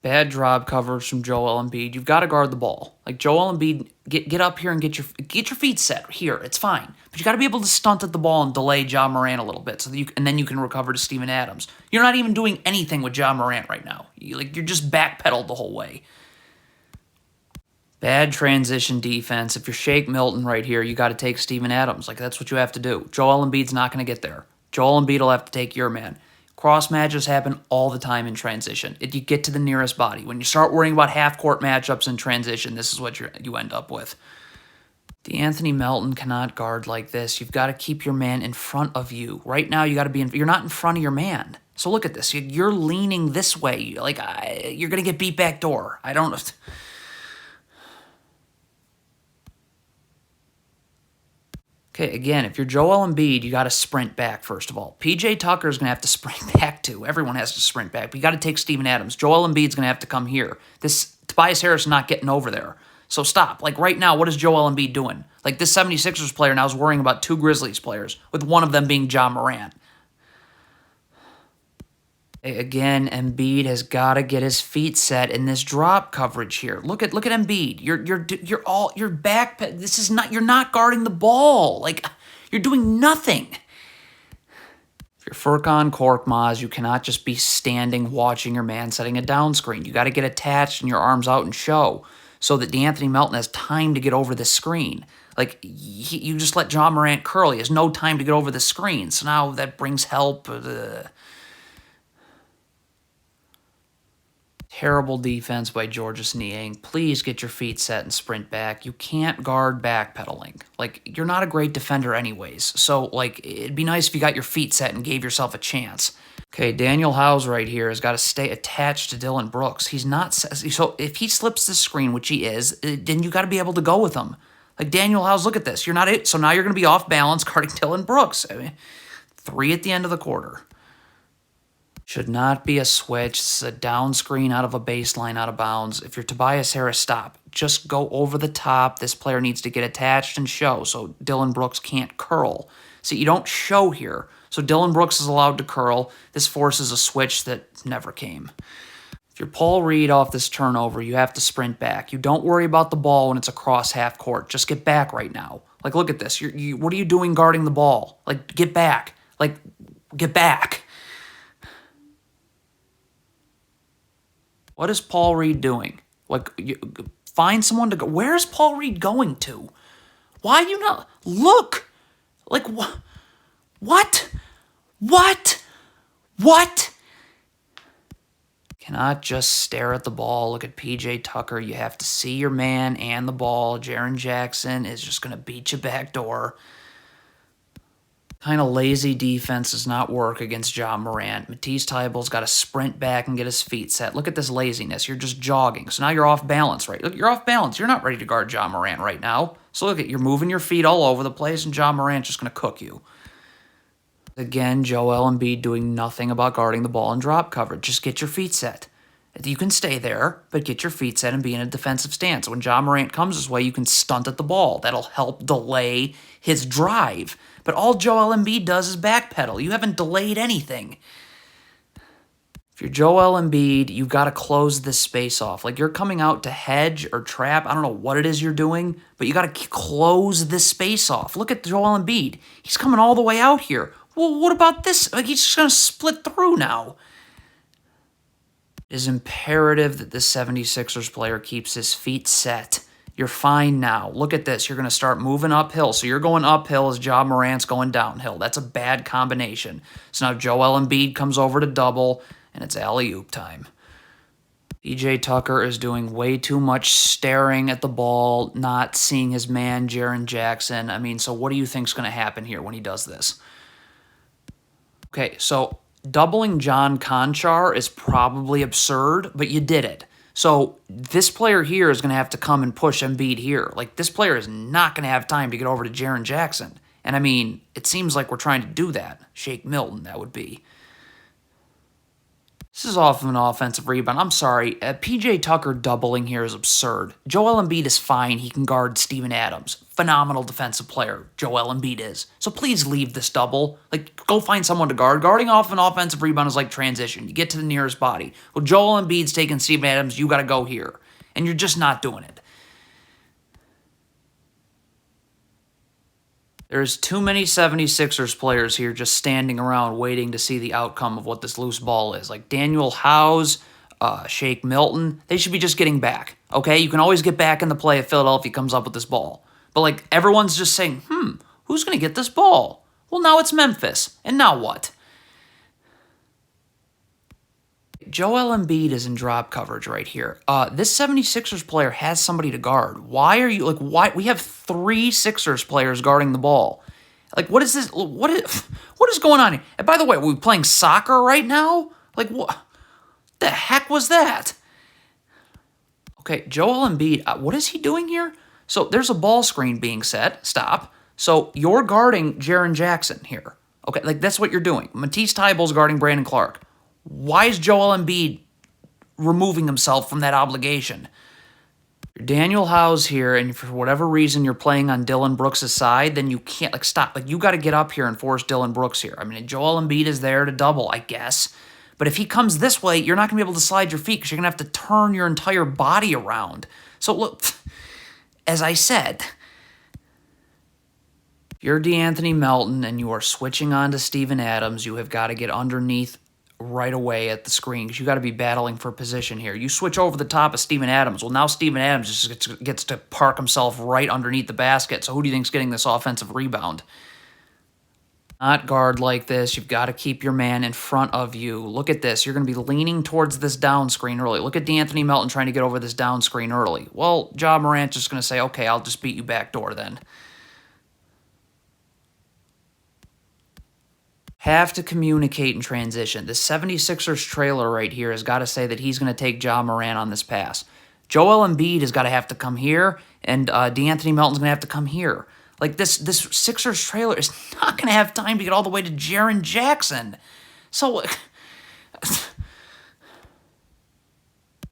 Bad drop coverage from Joel Embiid. You've got to guard the ball. Like Joel Embiid, get up here and get your feet set here. It's fine, but you got to be able to stunt at the ball and delay Ja Morant a little bit, so that and then you can recover to Steven Adams. You're not even doing anything with Ja Morant right now. You're just backpedaled the whole way. Bad transition defense. If you're Shake Milton right here, you got to take Steven Adams. Like that's what you have to do. Joel Embiid's not going to get there. Joel Embiid will have to take your man. Cross matches happen all the time in transition. You get to the nearest body. When you start worrying about half-court matchups in transition, this is what you end up with. DeAnthony Melton cannot guard like this. You've got to keep your man in front of you. Right now, you got to be you're not in front of your man. So look at this. You're leaning this way. You're going to get beat back door. I don't know. Okay, again, if you're Joel Embiid, you got to sprint back, first of all. P.J. Tucker's going to have to sprint back, too. Everyone has to sprint back. But you got to take Steven Adams. Joel Embiid's going to have to come here. Tobias Harris is not getting over there. So stop. Like, right now, what is Joel Embiid doing? Like, this 76ers player now is worrying about two Grizzlies players, with one of them being Ja Morant. Again, Embiid has got to get his feet set in this drop coverage here. Look at Embiid. You're back. This is not. You're not guarding the ball. Like you're doing nothing. If you're Furkan Korkmaz, you cannot just be standing watching your man setting a down screen. You got to get attached and your arms out and show so that DeAnthony Melton has time to get over the screen. Like you just let Ja Morant curl. He has no time to get over the screen. So now that brings help. Terrible defense by Georges Niang. Please get your feet set and sprint back. You can't guard backpedaling. Like, you're not a great defender anyways. So, like, it'd be nice if you got your feet set and gave yourself a chance. Okay, Daniel House right here has got to stay attached to Dillon Brooks. He's not... So, if he slips the screen, which he is, then you got to be able to go with him. Like, Daniel House, look at this. You're not it. So now you're going to be off balance guarding Dillon Brooks. I mean, 3 at the end of the quarter. Should not be a switch. It's a down screen out of a baseline out of bounds. If you're Tobias Harris, stop. Just go over the top. This player needs to get attached and show so Dillon Brooks can't curl. See, you don't show here. So Dillon Brooks is allowed to curl. This forces a switch that never came. If you're Paul Reed off this turnover, you have to sprint back. You don't worry about the ball when it's across half court. Just get back right now. Like, look at this. What are you doing guarding the ball? Like, get back. Like, get back. What is Paul Reed doing? Like, find someone to go. Where's Paul Reed going to? Why are you not? Look! Like, what? What? Cannot just stare at the ball. Look at P.J. Tucker. You have to see your man and the ball. Jaren Jackson is just going to beat you backdoor. Kind of lazy defense does not work against Ja Morant. Matisse Thybulle's got to sprint back and get his feet set. Look at this laziness. You're just jogging. So now you're off balance, right? Look, you're off balance. You're not ready to guard Ja Morant right now. So look at you're moving your feet all over the place, and Ja Morant's just going to cook you. Again, Joel Embiid doing nothing about guarding the ball in drop coverage. Just get your feet set. You can stay there, but get your feet set and be in a defensive stance. When Ja Morant comes this way, you can stunt at the ball. That'll help delay his drive. But all Joel Embiid does is backpedal. You haven't delayed anything. If you're Joel Embiid, you've got to close this space off. Like, you're coming out to hedge or trap. I don't know what it is you're doing, but you got to close this space off. Look at Joel Embiid. He's coming all the way out here. Well, what about this? Like, he's just going to split through now. It is imperative that this 76ers player keeps his feet set. You're fine now. Look at this. You're going to start moving uphill. So you're going uphill as Ja Morant's going downhill. That's a bad combination. So now Joel Embiid comes over to double, and it's alley-oop time. P.J. Tucker is doing way too much staring at the ball, not seeing his man, Jaren Jackson. I mean, so what do you think's going to happen here when he does this? Okay, so doubling John Conchar is probably absurd, but you did it. So this player here is going to have to come and push Embiid here. Like, this player is not going to have time to get over to Jaren Jackson. And, I mean, it seems like we're trying to do that. Shake Milton, that would be. This is off of an offensive rebound. I'm sorry. PJ Tucker doubling here is absurd. Joel Embiid is fine. He can guard Steven Adams. Phenomenal defensive player. Joel Embiid is. So please leave this double. Like, go find someone to guard. Guarding off an offensive rebound is like transition. You get to the nearest body. Well, Joel Embiid's taking Steven Adams. You got to go here. And you're just not doing it. There's too many 76ers players here just standing around waiting to see the outcome of what this loose ball is. Like Daniel House, Shake Milton, they should be just getting back, okay? You can always get back in the play if Philadelphia comes up with this ball. But, like, everyone's just saying, who's going to get this ball? Well, now it's Memphis. And now what? Joel Embiid is in drop coverage right here. This 76ers player has somebody to guard. Why are you, like, why? We have 3 Sixers players guarding the ball. Like, what is this? What is going on here? And by the way, are we playing soccer right now? Like, what the heck was that? Okay, Joel Embiid, what is he doing here? So there's a ball screen being set. Stop. So you're guarding Jaren Jackson here. Okay, like, that's what you're doing. Matisse Thybulle's guarding Brandon Clark. Why is Joel Embiid removing himself from that obligation? You're Daniel House here, and for whatever reason you're playing on Dillon Brooks' side, then you can't, like, stop. Like, you got to get up here and force Dillon Brooks here. I mean, Joel Embiid is there to double, I guess. But if he comes this way, you're not going to be able to slide your feet because you're going to have to turn your entire body around. So, look, as I said, if you're DeAnthony Melton and you are switching on to Steven Adams, you have got to get underneath right away at the screen because you got to be battling for position here. You switch over the top of Steven Adams. Well, now Steven Adams just gets to park himself right underneath the basket. So who do you think's getting this offensive rebound? Not guard like this. You've got to keep your man in front of you. Look at this. You're going to be leaning towards this down screen early. Look at DeAnthony Melton trying to get over this down screen early. Well, Ja Morant's just going to say, okay, I'll just beat you backdoor then. Have to communicate in transition. This 76ers trailer right here has got to say that he's going to take Ja Morant on this pass. Joel Embiid has got to have to come here, and DeAnthony Melton's going to have to come here. Like, this Sixers trailer is not going to have time to get all the way to Jaren Jackson. So